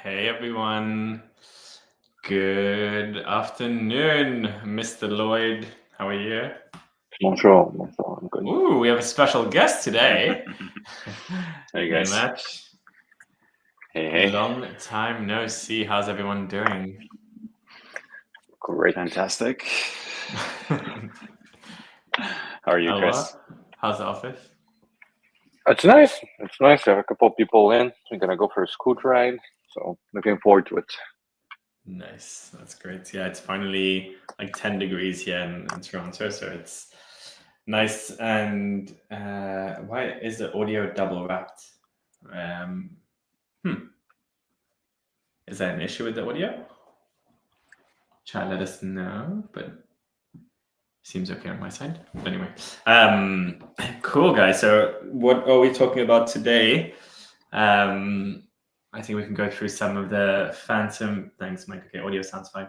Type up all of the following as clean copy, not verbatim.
Hey everyone. Good afternoon, Mr. Lloyd. How are you? Bonjour, I'm good. Ooh, we have a special guest today. Hey Hey, guys. Match. Hey. Long time no see. How's everyone doing? Great. Fantastic. How are you, Chris? How's the office? It's nice. It's nice. I have a couple of people in. We're gonna go for a scoot ride, so looking forward to it. Nice. That's great. Yeah, it's finally like 10 degrees here in Toronto, so it's nice. And why is the audio double wrapped? Is that an issue with the audio? Chat, let us know, but seems okay on my side. Anyway, cool, guys. So what are we talking about today? I think we can go through some of the Phantom. Thanks, Mike. Okay, audio sounds fine.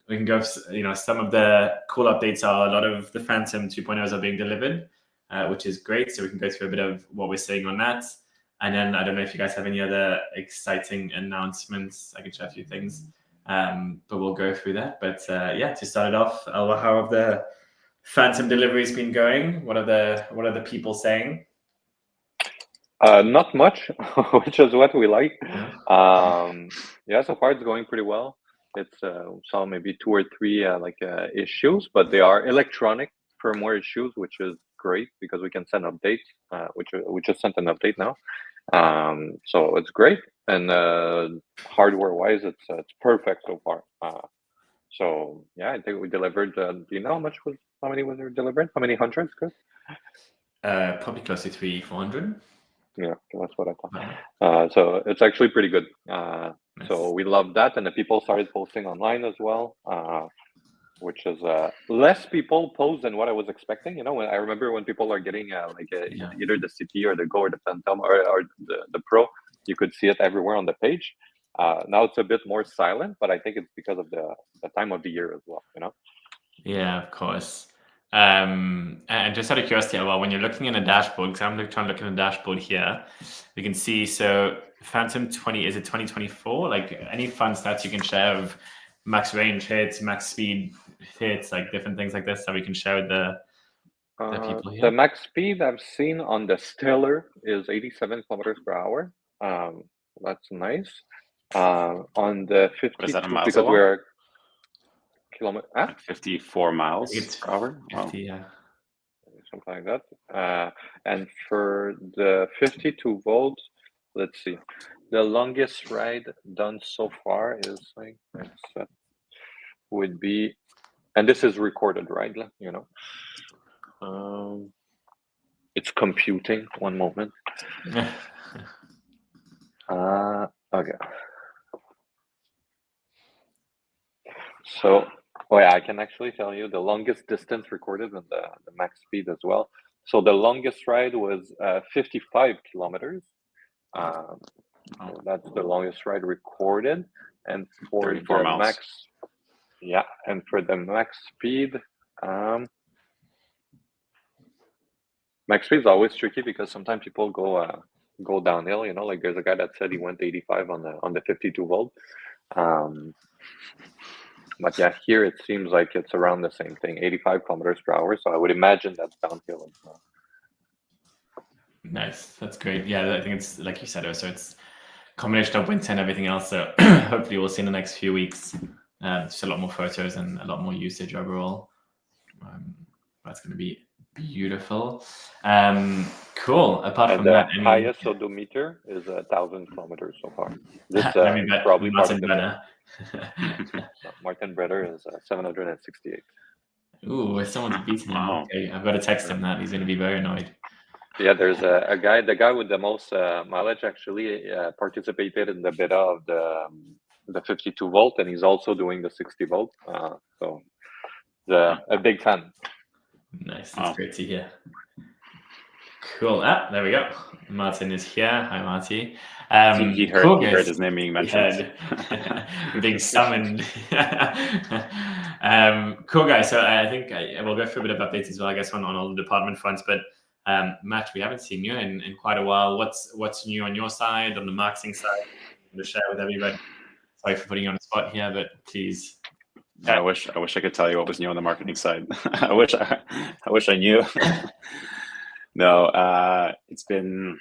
We can go. Some of the cool updates are a lot of the Phantom 2.0s are being delivered, which is great. So we can go through a bit of what we're seeing on that. And then I don't know if you guys have any other exciting announcements. I can share a few things, but we'll go through that. But to start it off, Alva, how have the Phantom deliveries been going? What are the people saying? Not much, which is what we like. Yeah. So far it's going pretty well. It's saw maybe 2 or 3 issues, but they are electronic firmware issues, which is great because we can send updates. Which we just sent an update now. So it's great, and hardware wise, it's perfect so far. So yeah, I think we delivered. Do you know how many was there delivered? How many hundreds, Chris? Probably close to 300-400. Yeah, that's what I thought. So it's actually pretty good. Nice. So we love that, and the people started posting online as well, which is less people post than what I was expecting. When I remember when people are getting either the CT or the Go or the Phantom or the Pro, you could see it everywhere on the page. Now it's a bit more silent, but I think it's because of the time of the year as well. Yeah, of course. And just out of curiosity, well, when you're looking in a dashboard, because I'm trying to look in a dashboard here, we can see, so Phantom 20, is it 2024? Like any fun stats you can share of max range hits, max speed hits, like different things like this that we can share with the people here? The max speed I've seen on the Stellar is 87 kilometers per hour. That's nice. On the 50, What is that in miles because an hour? we're kilometer, Like 54 miles It's per hour. 50, yeah. Something like that. And for the 52 volts, let's see. The longest ride done so far is would be, and this is recorded, right? It's computing. One moment. Okay. So, I can actually tell you the longest distance recorded and the max speed as well. So the longest ride was 55 kilometers. So that's the longest ride recorded. And for 34 the miles. and for the max speed, max speed is always tricky because sometimes people go downhill. Like there's a guy that said he went 85 on the 52 volt. But yeah, here it seems like it's around the same thing, 85 kilometers per hour. So I would imagine that's downhill as well. Nice, that's great. Yeah, I think it's like you said, so it's a combination of winter and everything else. So hopefully we'll see in the next few weeks just a lot more photos and a lot more usage overall. That's going to be beautiful. Cool. Apart from that, the highest odometer is 1,000 kilometers so far. This probably Martin Brenner. Martin Brenner is 768. Ooh, someone's beating him. Wow. Okay, I've got to text him that. He's going to be very annoyed. Yeah, there's a guy. The guy with the most mileage actually participated in the beta of the 52 volt, and he's also doing the 60 volt. So a big fan. Nice. That's great to hear. Cool. There we go. Martin is here. Hi, Marty. He heard his name being mentioned. Being summoned. Cool, guys. So I think we'll go through a bit of updates as well, I guess, on all the department fronts. But Matt, we haven't seen you in quite a while. What's new on your side, on the marketing side? to share with everybody? Sorry for putting you on the spot here, but please. I wish I could tell you what was new on the marketing side. I wish I knew. No, it's been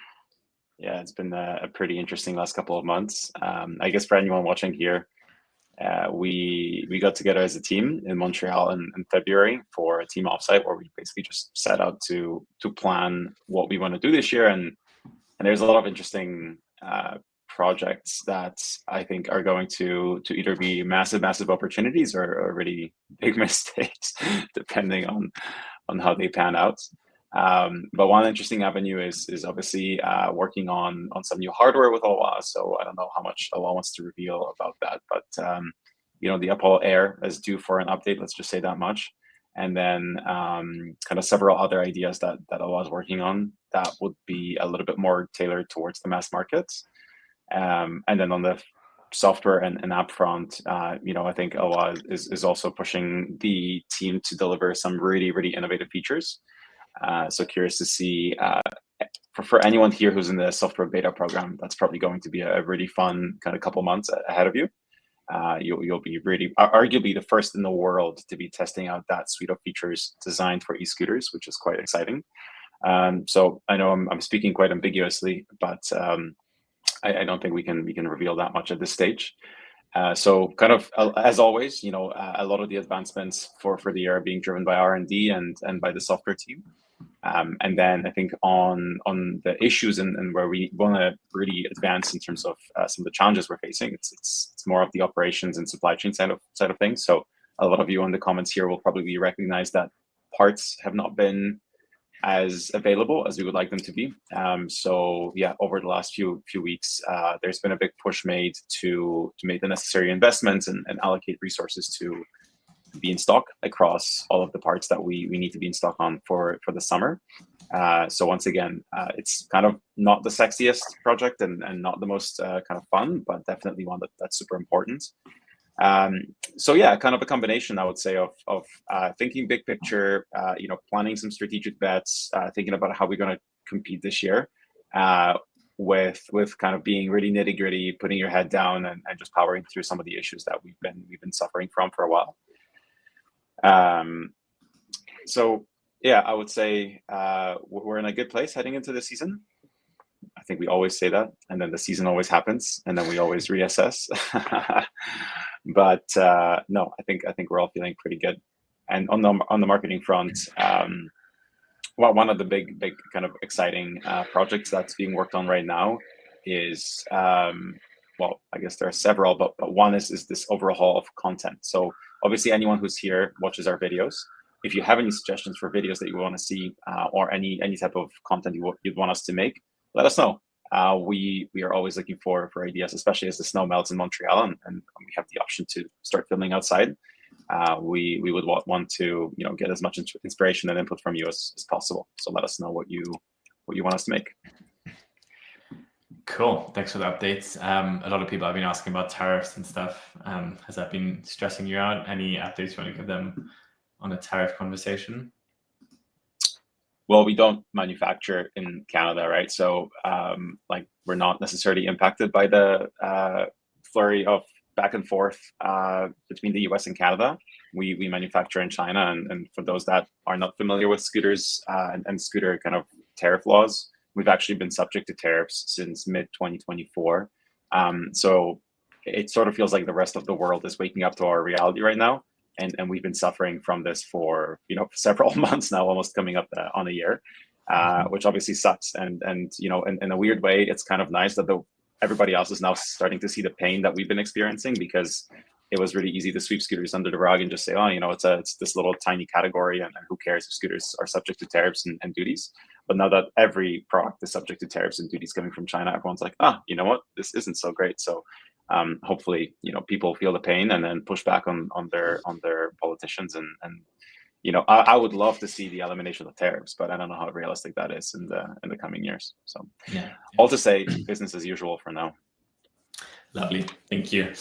a pretty interesting last couple of months. I guess for anyone watching here, we got together as a team in Montreal in February for a team offsite where we basically just set out to plan what we want to do this year, and there's a lot of interesting projects that I think are going to either be massive opportunities or really big mistakes, depending on how they pan out. But one interesting avenue is obviously working on some new hardware with Alwa. So I don't know how much Alwa wants to reveal about that, but the Apollo Air is due for an update. Let's just say that much. And then kind of several other ideas that Alwa is working on that would be a little bit more tailored towards the mass markets. And then on the software and app front, I think Alwa is also pushing the team to deliver some really innovative features. So curious to see for anyone here who's in the software beta program, that's probably going to be a really fun kind of couple months ahead of you. You'll be really arguably the first in the world to be testing out that suite of features designed for e-scooters, which is quite exciting. So I know I'm speaking quite ambiguously, but I don't think we can reveal that much at this stage. So kind of as always, a lot of the advancements for the year are being driven by R&D and by the software team. And then I think on the issues and where we want to really advance in terms of some of the challenges we're facing, it's more of the operations and supply chain side of things. So a lot of you in the comments here will probably recognize that parts have not been as available as we would like them to be. So yeah, over the last few weeks, there's been a big push made to make the necessary investments and allocate resources to be in stock across all of the parts that we need to be in stock on for the summer. So once again, it's kind of not the sexiest project and not the most kind of fun, but definitely one that's super important. So yeah, kind of a combination, I would say, of thinking big picture, planning some strategic bets, thinking about how we're going to compete this year, with kind of being really nitty gritty, putting your head down and just powering through some of the issues that we've been suffering from for a while. So yeah, I would say we're in a good place heading into the season. I think we always say that, and then the season always happens, and then we always reassess. But no, I think we're all feeling pretty good. And on the marketing front, one of the big kind of exciting projects that's being worked on right now is well, I guess there are several, but one is this overhaul of content. So obviously, anyone who's here watches our videos. If you have any suggestions for videos that you want to see or any type of content you'd want us to make, let us know. We are always looking for ideas, especially as the snow melts in Montreal and we have the option to start filming outside. We would want to get as much inspiration and input from you as possible. So let us know what you want us to make. Cool. Thanks for the updates. A lot of people have been asking about tariffs and stuff. Has that been stressing you out? Any updates you want to give them on a tariff conversation? Well, we don't manufacture in Canada, right? So we're not necessarily impacted by the flurry of back and forth between the US and Canada. We manufacture in China. And for those that are not familiar with scooters and scooter kind of tariff laws, we've actually been subject to tariffs since mid-2024. So it sort of feels like the rest of the world is waking up to our reality right now. And we've been suffering from this for several months now, almost coming up on a year, which obviously sucks. And in a weird way, it's kind of nice that everybody else is now starting to see the pain that we've been experiencing, because it was really easy to sweep scooters under the rug and just say, oh, it's this little tiny category, and who cares if scooters are subject to tariffs and duties. But now that every product is subject to tariffs and duties coming from China, everyone's like, you know what, this isn't so great. So hopefully, people feel the pain and then push back on their politicians. And I would love to see the elimination of tariffs, but I don't know how realistic that is in the coming years. So all to say, business as usual for now. Lovely, thank you.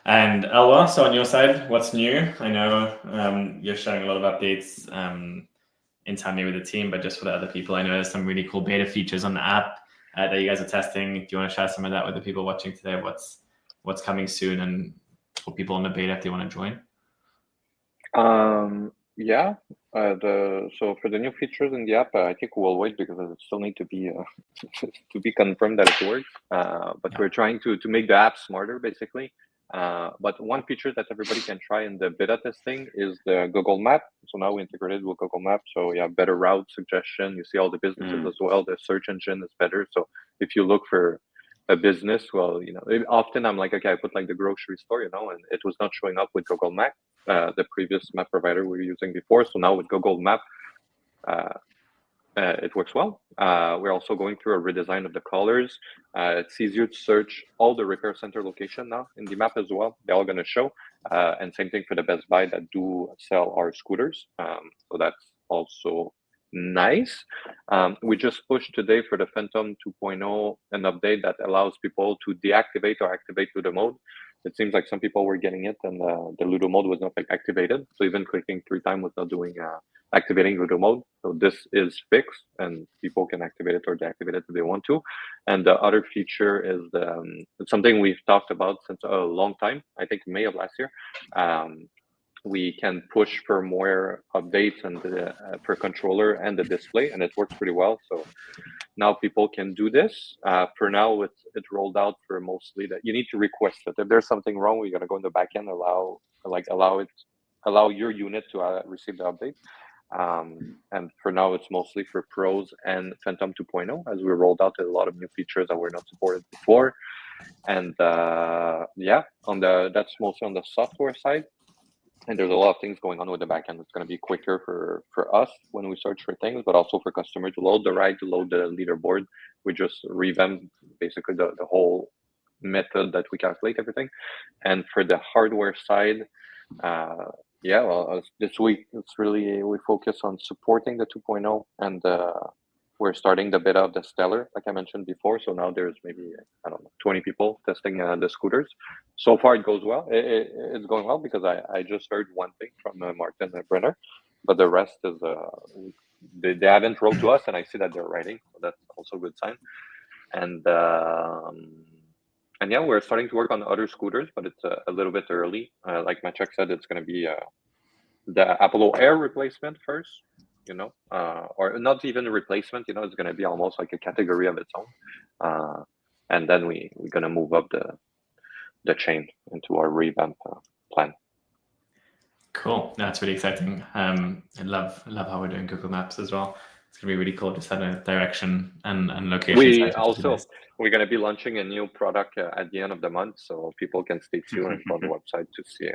And Alwa, so on your side, what's new? I know you're sharing a lot of updates internally with the team, but just for the other people, I know there's some really cool beta features on the app that you guys are testing. Do you want to share some of that with the people watching today? What's what's coming soon, and for people in the beta if they want to join? Yeah. So for the new features in the app, I think we'll wait because it still need to be to be confirmed that it works. But we're trying to make the app smarter, basically. But one feature that everybody can try in the beta testing is the Google Map. So now we integrated with Google Map. So yeah, better route suggestion. You see all the businesses as well. The search engine is better. So if you look for a business, well, often I'm like, okay, I put like the grocery store, and it was not showing up with Google Map, the previous map provider we were using before. So now with Google Map, it works well. We're also going through a redesign of the colors. It's easier to search all the repair center location now in the map as well. They're all going to show. And same thing for the Best Buy that do sell our scooters. So that's also nice. We just pushed today for the Phantom 2.0 an update that allows people to deactivate or activate Ludo mode. It seems like some people were getting it and the Ludo mode was not activated. So even clicking 3 times was not doing activating Ludo mode. So this is fixed and people can activate it or deactivate it if they want to. And the other feature is it's something we've talked about since a long time, I think May of last year. We can push for more updates and per controller and the display, and it works pretty well. So now people can do this. For now, it rolled out for mostly that you need to request it. If there's something wrong, we gotta go in the backend, allow your unit to receive the update. And for now, it's mostly for pros and Phantom 2.0, as we rolled out a lot of new features that were not supported before. And yeah, that's mostly on the software side. And there's a lot of things going on with the backend. It's going to be quicker for us when we search for things, but also for customer to load the ride, to load the leaderboard. We just revamped basically the whole method that we calculate everything. And for the hardware side, yeah, well, this week it's really we focus on supporting the 2.0, and we're starting the beta of the Stellar, like I mentioned before. So now there's maybe 20 people testing the scooters. So far it goes well. It's going well because I just heard one thing from Martin Brenner, but the rest is they haven't wrote to us, and I see that they're writing, so that's also a good sign. And yeah, we're starting to work on other scooters, but it's a little bit early. Like Maciek said, it's going to be the Apollo Air replacement first, or not even a replacement. It's going to be almost like a category of its own, and then we're going to move up the chain into our revamp plan. Cool, that's really exciting. I love how we're doing Google Maps as well. It's going to be really cool, just having a direction and location. We're going to be launching a new product at the end of the month, so people can stay tuned on the website to see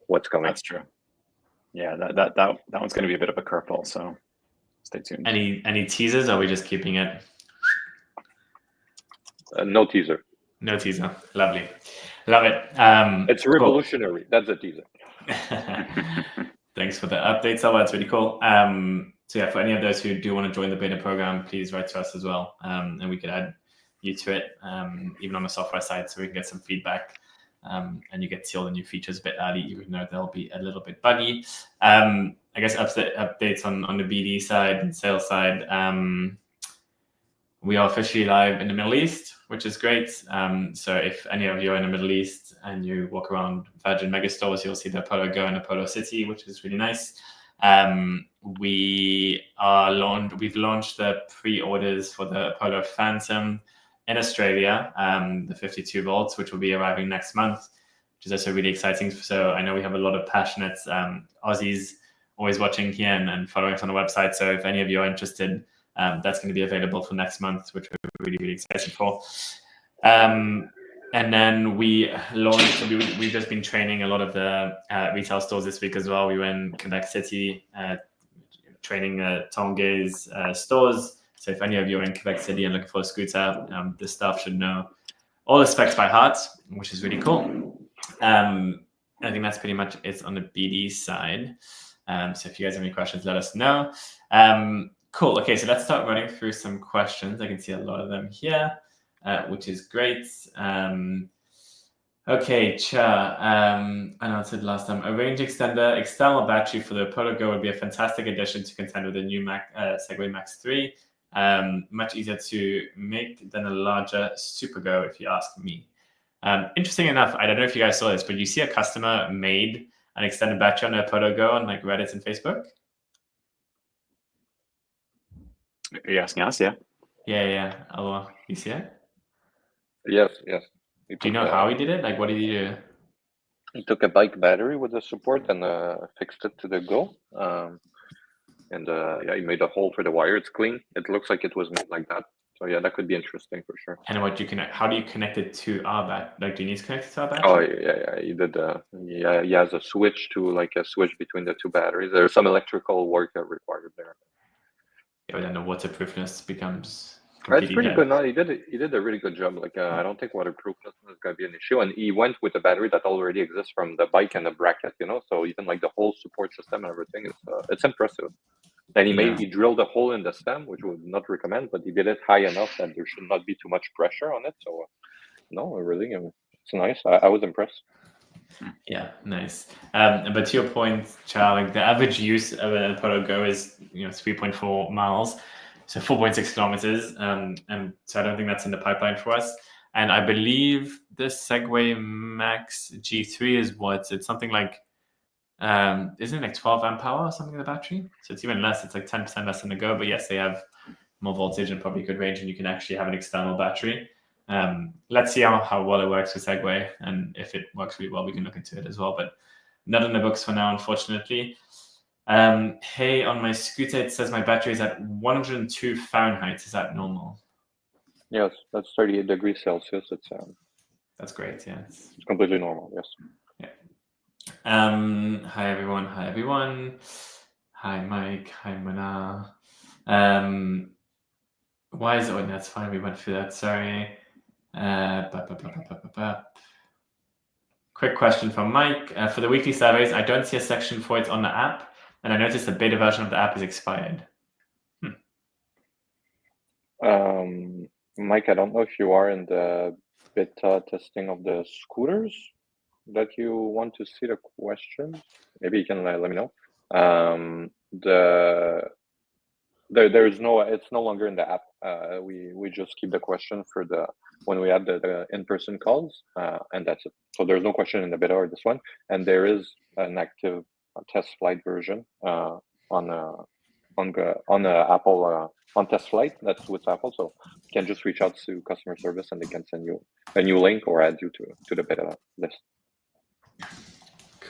what's coming. That's true. Yeah, that one's going to be a bit of a curveball, so stay tuned. Any teasers? Or are we just keeping it? No teaser. No teaser. Lovely. Love it. It's revolutionary. Cool. That's a teaser. Thanks for the updates, Alba. It's really cool. So yeah, for any of those who do want to join the beta program, please write to us as well, and we could add you to it, even on the software side, so we can get some feedback. And you get to see all the new features a bit early, even though they'll be a little bit buggy. I guess updates on the BD side and sales side. We are officially live in the Middle East, which is great. So if any of you are in the Middle East and you walk around Virgin megastores, you'll see the Apollo Go and Apollo City, which is really nice. We've launched the pre-orders for the Apollo Phantom in Australia, the 52 volts, which will be arriving next month, which is also really exciting. So I know we have a lot of passionate Aussies always watching here and following us on the website. So if any of you are interested, that's going to be available for next month, which we're really, really excited for. And then we launched, we've just been training a lot of the retail stores this week as well. We were in Quebec City training Tongay's stores. So if any of you are in Quebec City and looking for a scooter, the staff should know all the specs by heart, which is really cool. I think that's pretty much it on the BD side. So if you guys have any questions, let us know. Cool. Okay, so let's start running through some questions. I can see a lot of them here, which is great. Okay, Cha, I answered last time. A range extender external battery for the Apollo Go would be a fantastic addition to contend with the new Segway Max 3. Much easier to make than a larger Super Go, if you ask me. Interesting enough, I don't know if you guys saw this, but you see a customer made an extended battery on their Poto Go on like Reddit and Facebook. Are you asking us? Yeah. Yeah. Oh, you see it? Yes. Do you know how he did it? Like, what did he do? He took a bike battery with the support and fixed it to the Go. And he made a hole for the wire. It's clean. It looks like it was made like that. So yeah, that could be interesting for sure. And how do you connect it to our battery? Like, do you need to connect it to our battery? Oh yeah. He did. He has a switch a switch between the two batteries. There's some electrical work required there. Yeah, but then the waterproofness becomes. It's pretty good. No, he did a really good job. Like I don't think waterproofness is gonna be an issue. And he went with a battery that already exists from the bike and the bracket. So even like the whole support system and everything is it's impressive. And he drilled a hole in the stem, which we would not recommend, but he did it high enough that there should not be too much pressure on it. So no, really, it's nice. I was impressed. Yeah, nice. But to your point, Charles, like the average use of a Poto Go is 3.4 miles, so 4.6 kilometers. And so I don't think that's in the pipeline for us. And I believe the Segway Max G3 is what? It's something like isn't it like 12 amp hour or something in the battery? So it's even less. It's like 10% less than the Go. But yes, they have more voltage and probably good range, and you can actually have an external battery. Let's see how well it works with Segway, and if it works really well, we can look into it as well. But not in the books for now, unfortunately. Hey, on my scooter, it says my battery is at 102 Fahrenheit. Is that normal? Yes, that's 38 degrees Celsius. That's great. Yeah, it's completely normal. Yes. Hi everyone. Hi Mike. Hi Mana. Why is it? Oh, that's fine. We went through that. Sorry. Quick question from Mike. For the weekly surveys, I don't see a section for it on the app, and I noticed the beta version of the app is expired. Mike, I don't know if you are in the beta testing of the scooters that you want to see the questions. Maybe you can let me know. There's no, it's no longer in the app. We just keep the question for when we have the in-person calls, and that's it. So there's no question in the beta or this one, and there is an active test flight version on Apple on test flight. That's with Apple, so you can just reach out to customer service and they can send you a new link or add you to the beta list.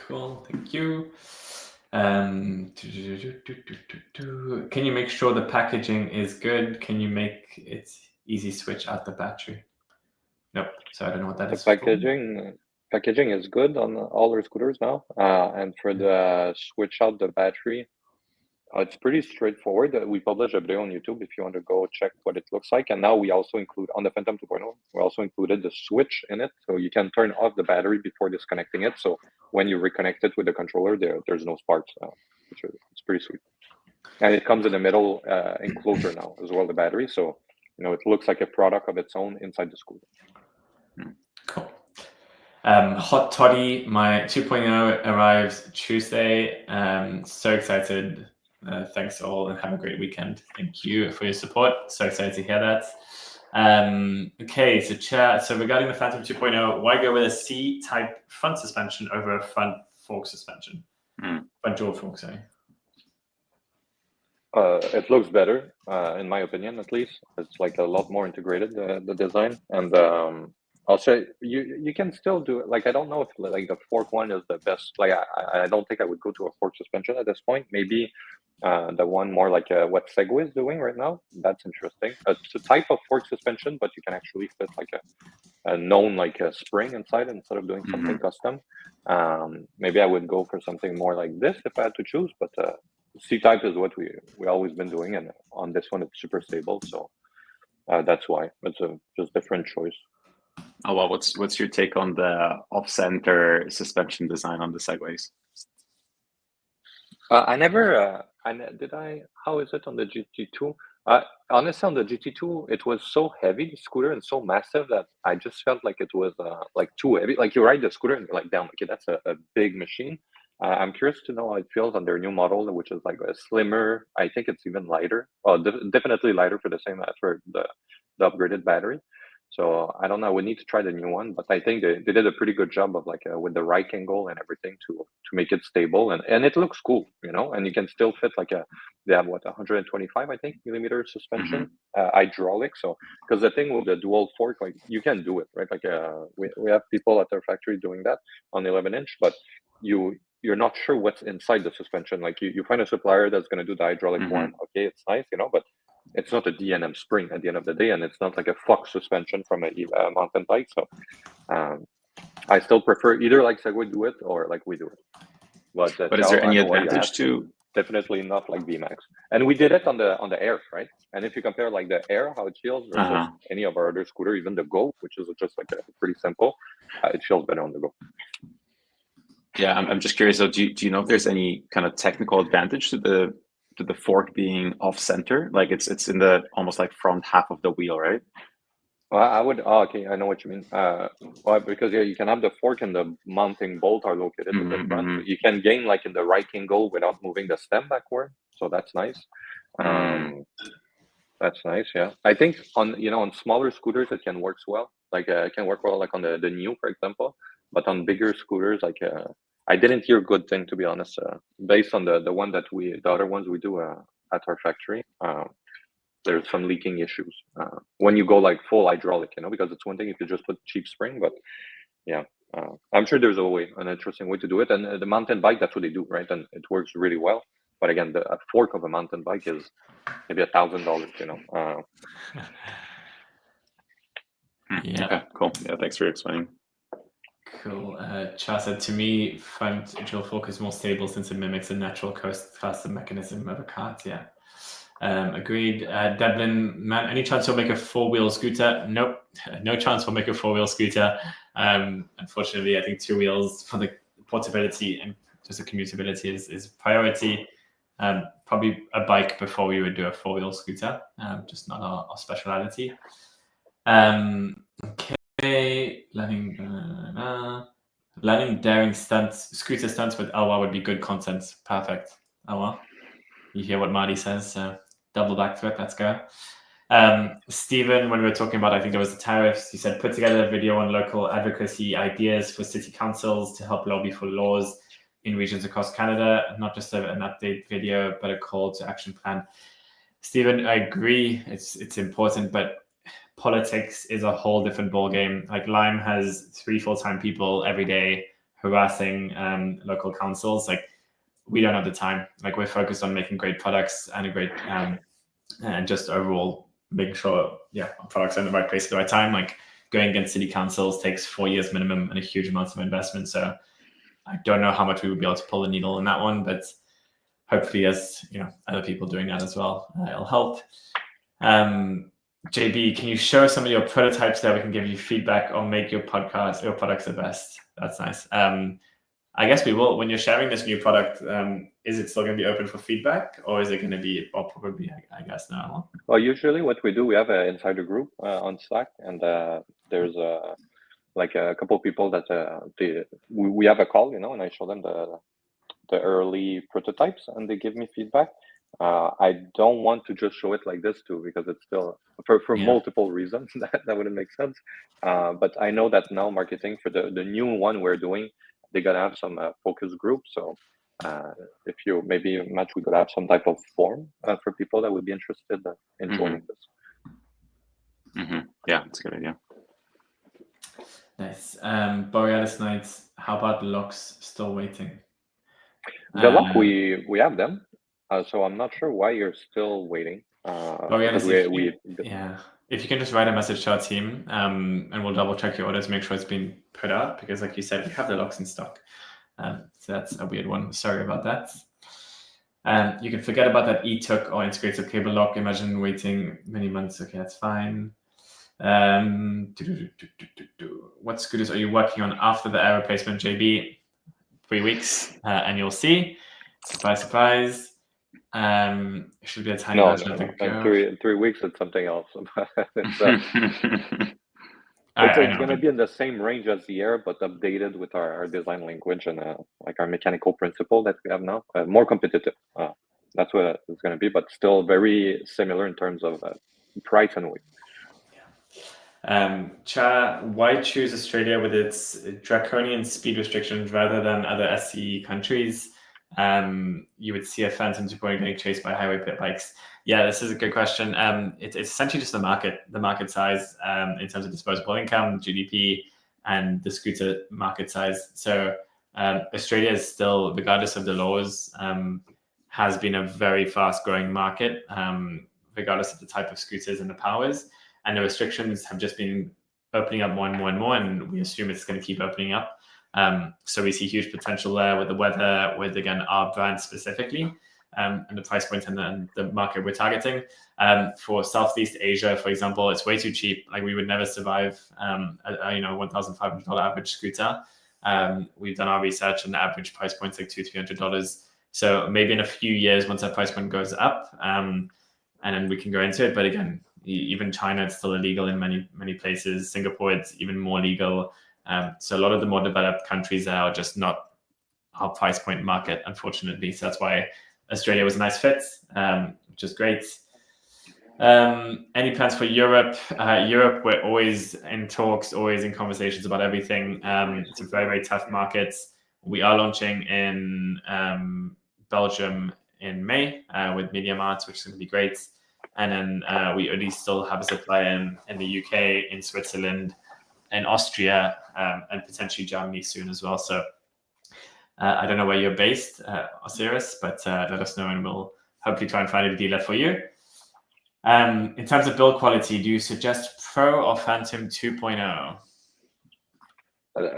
Cool, thank you. Can you make sure the packaging is good? Can you make it easy switch out the battery? Nope. So I don't know what that is. Packaging is good on all our scooters now, and for the switch out the battery, it's pretty straightforward. We publish a video on YouTube if you want to go check what it looks like. And now we also include on the Phantom 2.0, we also included the switch in it, so you can turn off the battery before disconnecting it. So when you reconnect it with the controller, there's no sparks, which it's pretty sweet. And it comes in the middle enclosure now as well, the battery. So it looks like a product of its own inside the scooter. Cool. Hot Toddy, my 2.0 arrives Tuesday. So excited. Thanks all and have a great weekend. Thank you for your support. So excited to hear that. Okay, so regarding the Phantom 2.0, why go with a C-type front suspension over a front fork suspension? Front dual fork, sorry. It looks better, in my opinion, at least. It's like a lot more integrated, the design, and also you can still do it. Like I don't know if like the fork one is the best. Like I don't think I would go to a fork suspension at this point. Maybe the one more like what Segway is doing right now. That's interesting. It's a type of fork suspension, but you can actually fit like a known like a spring inside instead of doing something custom. Maybe I would go for something more like this if I had to choose, but C-type is what we always been doing, and on this one it's super stable, so that's why it's a just different choice. Oh well, what's your take on the off-center suspension design on the Segways? I never. How is it on the GT2? Honestly, on the GT2, it was so heavy, the scooter, and so massive that I just felt like it was like too heavy. Like you ride the scooter and you're like, damn, okay, that's a big machine. I'm curious to know how it feels on their new model, which is like a slimmer. I think it's even lighter. Well, definitely lighter for the same for the upgraded battery. So I don't know. We need to try the new one, but I think they did a pretty good job of like with the right angle and everything to make it stable, and it looks cool, you know. And you can still fit like they have what 125 I think millimeter suspension hydraulic. So because the thing with the dual fork, like you can do it right. Like we have people at their factory doing that on 11-inch, but you're not sure what's inside the suspension. Like you find a supplier that's going to do the hydraulic one. Okay, it's nice, you know, but it's not a D&M spring at the end of the day, and it's not like a Fox suspension from a mountain bike. So I still prefer either like Segway do it or like we do it. But is there any advantage to? Definitely not like VMAX. And we did it on the Air, right? And if you compare like the Air, how it feels versus any of our other scooter, even the Go, which is just like pretty simple, it feels better on the Go. Yeah, I'm just curious. So do you know if there's any kind of technical advantage to the fork being off center? Like it's in the almost like front half of the wheel, right? Well, I would. Oh, okay, I know what you mean. Well, because you can have the fork and the mounting bolt are located in the front. You can gain like in the right angle without moving the stem backward, so that's nice. That's nice. Yeah, I think on smaller scooters it can work well. Like it can work well like on the new, for example. But on bigger scooters, like I didn't hear good thing, to be honest. Based on the one that the other ones we do at our factory. There's some leaking issues when you go like full hydraulic, you know, because it's one thing if you just put cheap spring, but yeah, I'm sure there's an interesting way to do it. And the mountain bike, that's what they do, right? And it works really well. But again, a fork of a mountain bike is maybe $1,000, you know. Yeah. Okay, cool. Yeah, thanks for explaining. Cool. Charles said, to me, front dual fork is more stable since it mimics a natural custom mechanism of a cart. Yeah. Agreed. Devlin, man, any chance you'll make a 4-wheel scooter? Nope, no chance we'll make a 4-wheel scooter. Unfortunately, I think 2 wheels for the portability and just the commutability is priority. Probably a bike before we would do a 4-wheel scooter, just not our speciality. Okay, learning daring scooter stunts with Elwa would be good content. Perfect. Elwa, you hear what Marty says, so double back to it. Let's go. Stephen, when we were talking about, I think there was the tariffs, he said, put together a video on local advocacy ideas for city councils to help lobby for laws in regions across Canada, not just an update video, but a call to action plan. Stephen, I agree. It's important, but politics is a whole different ballgame. Like Lime has 3 full-time people every day harassing local councils. Like we don't have the time. Like we're focused on making great products and a great and just overall making sure our products are in the right place at the right time. Like going against city councils takes 4 years minimum and a huge amount of investment. So I don't know how much we would be able to pull the needle in that one, but hopefully as other people doing that as well, it'll help. JB, can you show some of your prototypes that we can give you feedback or make your products the best? That's nice. I guess we will. When you're sharing this new product, is it still going to be open for feedback, or is it going to be, or probably, I guess now? Well, usually what we do, we have an insider group on Slack, and there's like a couple of people that we have a call, and I show them the early prototypes, and they give me feedback. I don't want to just show it like this too, because it's still for multiple reasons that wouldn't make sense. But I know that now marketing for the new one we're doing, they gotta have some focus group. So if you maybe Matt, we could have some type of form for people that would be interested in joining this. Yeah, it's a good idea. Nice. Borealis Knights, how about locks still waiting? The lock, we have them. So I'm not sure why you're still waiting. Borealis, if you can just write a message to our team, and we'll double check your orders, make sure it's been put out, because like you said, we have the locks in stock. So that's a weird one. Sorry about that. You can forget about that e-took or integrated cable lock. Imagine waiting many months. Okay, that's fine. What scooters are you working on after the air replacement, JB? 3 weeks, and you'll see. Surprise, surprise. It should be a tiny version of the Go. 3 weeks, it's something else. It's going to be in the same range as the Air, but updated with our design language and like our mechanical principle that we have now. More competitive. That's what it's going to be, but still very similar in terms of price and weight. Cha, why choose Australia with its draconian speed restrictions rather than other SCE countries? You would see a Phantom 2.0 getting chased by highway pit bikes. Yeah, this is a good question. It's essentially just the market size in terms of disposable income, GDP, and the scooter market size. So Australia is still, regardless of the laws, has been a very fast-growing market, regardless of the type of scooters and the powers. And the restrictions have just been opening up more and more and more, and we assume it's going to keep opening up. So we see huge potential there with the weather, with, again, our brand specifically, and the price point and the market we're targeting. For Southeast Asia, for example, it's way too cheap. Like, we would never survive a $1,500 average scooter. We've done our research, and the average price point's like $200-300. So maybe in a few years, once that price point goes up, and then we can go into it. But again, even China, it's still illegal in many places. Singapore, it's even more legal. So a lot of the more developed countries are just not our price point market, unfortunately. So that's why Australia was a nice fit, which is great. Any plans for Europe? Europe, we're always in talks, always in conversations about everything. It's a very, very tough market. We are launching in Belgium in May with MediaMarkt, which is going to be great. And then we only still have a supply in the UK, in Switzerland, in Austria, and potentially Germany soon as well. So I don't know where you're based, Osiris, but let us know and we'll hopefully try and find a dealer for you. In terms of build quality, do you suggest Pro or Phantom 2.0?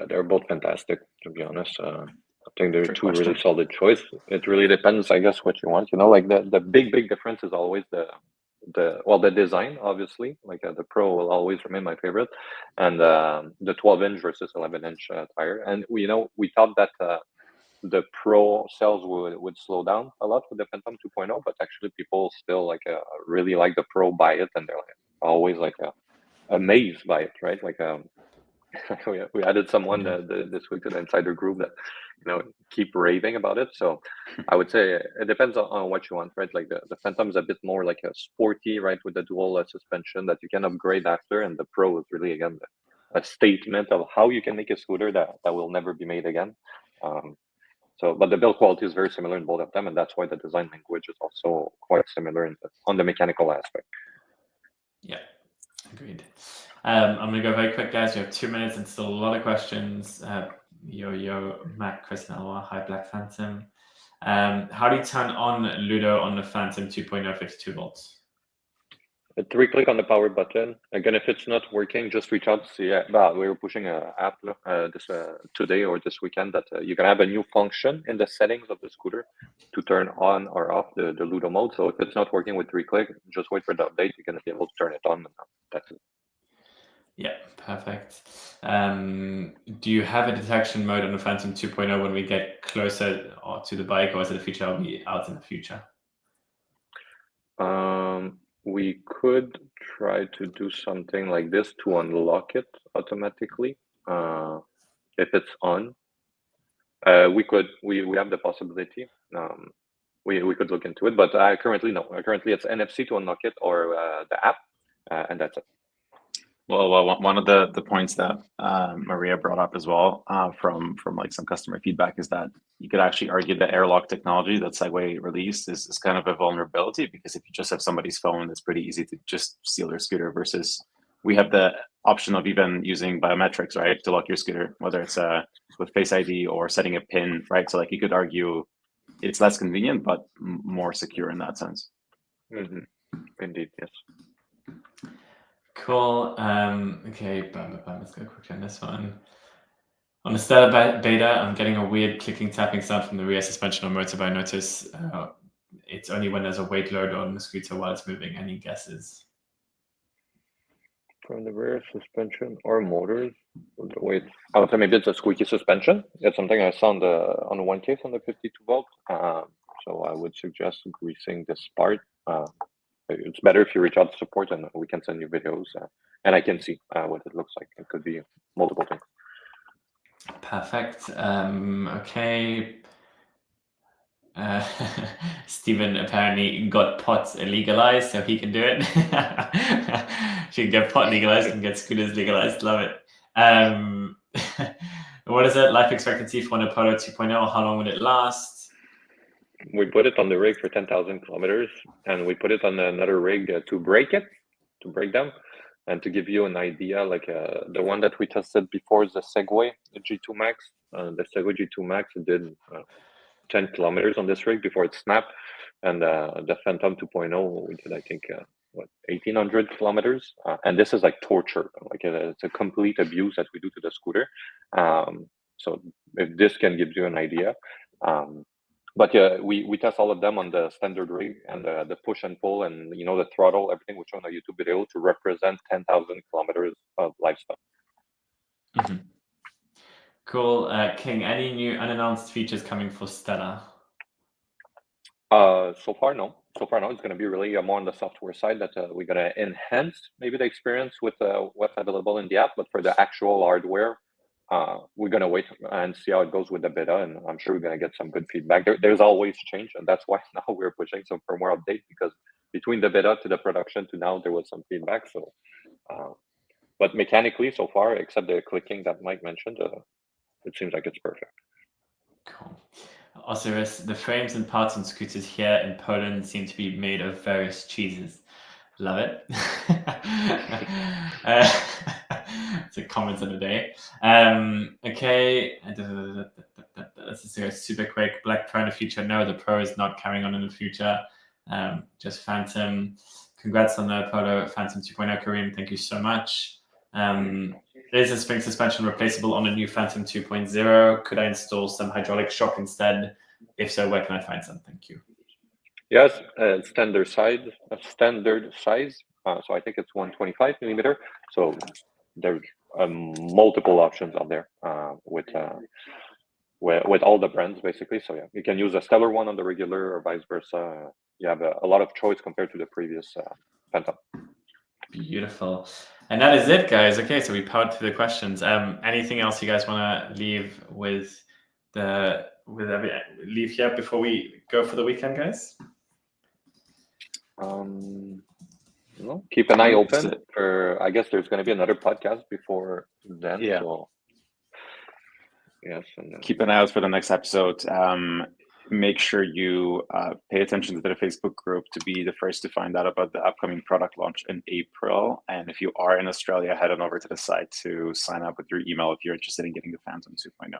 They're both fantastic, to be honest. I think they're two really solid choice. It really depends, I guess, what you want. Like the big difference is always the design, obviously. Like the Pro will always remain my favorite, and the 12-inch versus 11-inch tire. And we thought that the Pro sales would slow down a lot with the Phantom 2.0, but actually people still really like the Pro, buy it, and they're always amazed by it, right? We added someone this week to the insider group that keep raving about it. So I would say it depends on what you want, right? Like the Phantom is a bit more like a sporty, right, with the dual suspension that you can upgrade after, and the Pro is really, again, a statement of how you can make a scooter that will never be made again. But the build quality is very similar in both of them, and that's why the design language is also quite similar on the mechanical aspect. Yeah, agreed. I'm going to go very quick, guys. We have 2 minutes and still a lot of questions. Yo, Matt, Chris, and Alwa. Hi, Black Phantom. How do you turn on Ludo on the Phantom 2.0 52 volts? 3-click on the power button. Again, if it's not working, just reach out to see. We were pushing an app this today or this weekend that you can have a new function in the settings of the scooter to turn on or off the Ludo mode. So if it's not working with 3-click, just wait for the update. You're going to be able to turn it on. That's it. Yeah, perfect. Do you have a detection mode on the Phantom 2.0 when we get closer to the bike, or is it a feature that will be out in the future? We could try to do something like this to unlock it automatically. If it's on, we have the possibility. We could look into it, but currently no. Currently it's NFC to unlock it, or the app, and that's it. Well, one of the points that Maria brought up as well from like some customer feedback is that you could actually argue the airlock technology that Segway released is kind of a vulnerability, because if you just have somebody's phone, it's pretty easy to just steal their scooter, versus we have the option of even using biometrics, right, to lock your scooter, whether it's with Face ID or setting a pin, right? So like you could argue it's less convenient, but more secure in that sense. Mm-hmm. Indeed, yes. Cool. Okay, let's go quickly on this one. On the Stella Beta, I'm getting a weird clicking, tapping sound from the rear suspension or motor, but I notice it's only when there's a weight load on the scooter while it's moving. Any guesses? From the rear suspension or motors? Wait, I would say maybe it's a squeaky suspension. It's something I saw on the one case on the 52 volt. So I would suggest greasing this part. It's better if you reach out to support and we can send you videos and I can see what it looks like. It could be multiple things. Perfect. Okay. Stephen apparently got pot legalized, so he can do it. She can get pot legalized and get scooters legalized. Love it. What is it? Life expectancy for an Apollo 2.0? How long would it last? We put it on the rig for 10,000 kilometers, and we put it on another rig to break them. And to give you an idea, like the one that we tested before is the Segway, the G2 Max. The Segway G2 Max did 10 kilometers on this rig before it snapped. And the Phantom 2.0, we did, I think, 1,800 kilometers. And this is like torture. Like it's a complete abuse that we do to the scooter. So if this can give you an idea. But yeah, we test all of them on the standard rig and the push and pull and the throttle, everything we show on a YouTube video to represent 10,000 kilometers of lifestyle. Mm-hmm. Cool. King, any new unannounced features coming for Stella? So far, no. It's going to be really more on the software side that we're going to enhance maybe the experience with what's available in the app. But for the actual hardware, we're going to wait and see how it goes with the beta, and I'm sure we're going to get some good feedback. There's always change, and that's why now we're pushing some firmware update, because between the beta to the production to now, there was some feedback. So, but mechanically, so far, except the clicking that Mike mentioned, it seems like it's perfect. Cool. Osiris, the frames and parts on scooters here in Poland seem to be made of various cheeses. Love it. It's a comment of the day. Okay. Let's just go super quick. Black Pro in the future. No, the Pro is not carrying on in the future. Just Phantom. Congrats on the Polo Phantom 2.0, Kareem. Thank you so much. Is a spring suspension replaceable on a new Phantom 2.0? Could I install some hydraulic shock instead? If so, where can I find some? Thank you. Yes, standard size. So I think it's 125 millimeter. So there's multiple options out there with all the brands basically. So yeah, you can use a Stellar one on the regular or vice versa. You have a lot of choice compared to the previous Phantom. Beautiful. And that is it, guys. Okay, so we powered through the questions. Anything else you guys want to leave leave here before we go for the weekend, guys? No, keep an eye open for. I guess there's going to be another podcast before then. Yeah. So, yes. Keep an eye out for the next episode. Make sure you pay attention to the Facebook group to be the first to find out about the upcoming product launch in April. And if you are in Australia, head on over to the site to sign up with your email if you're interested in getting the Phantom 2.0.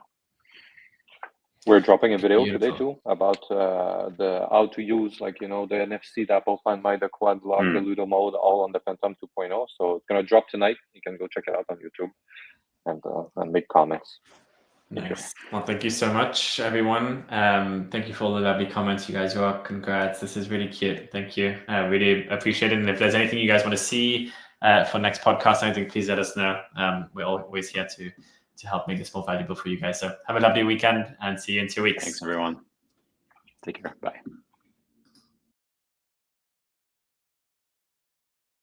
We're dropping a video today too about the how to use the NFC, the Apple Find My, the Quad Lock, the Ludo mode, all on the Phantom 2.0. So it's gonna drop tonight. You can go check it out on YouTube and make comments. Nice. Well, thank you so much, everyone. Thank you for all the lovely comments. You guys are congrats. This is really cute. Thank you. I really appreciate it. And if there's anything you guys want to see for next podcast, anything, please let us know. We're always here to help make this more valuable for you guys. So have a lovely weekend and see you in 2 weeks. Thanks, everyone. Take care. Bye.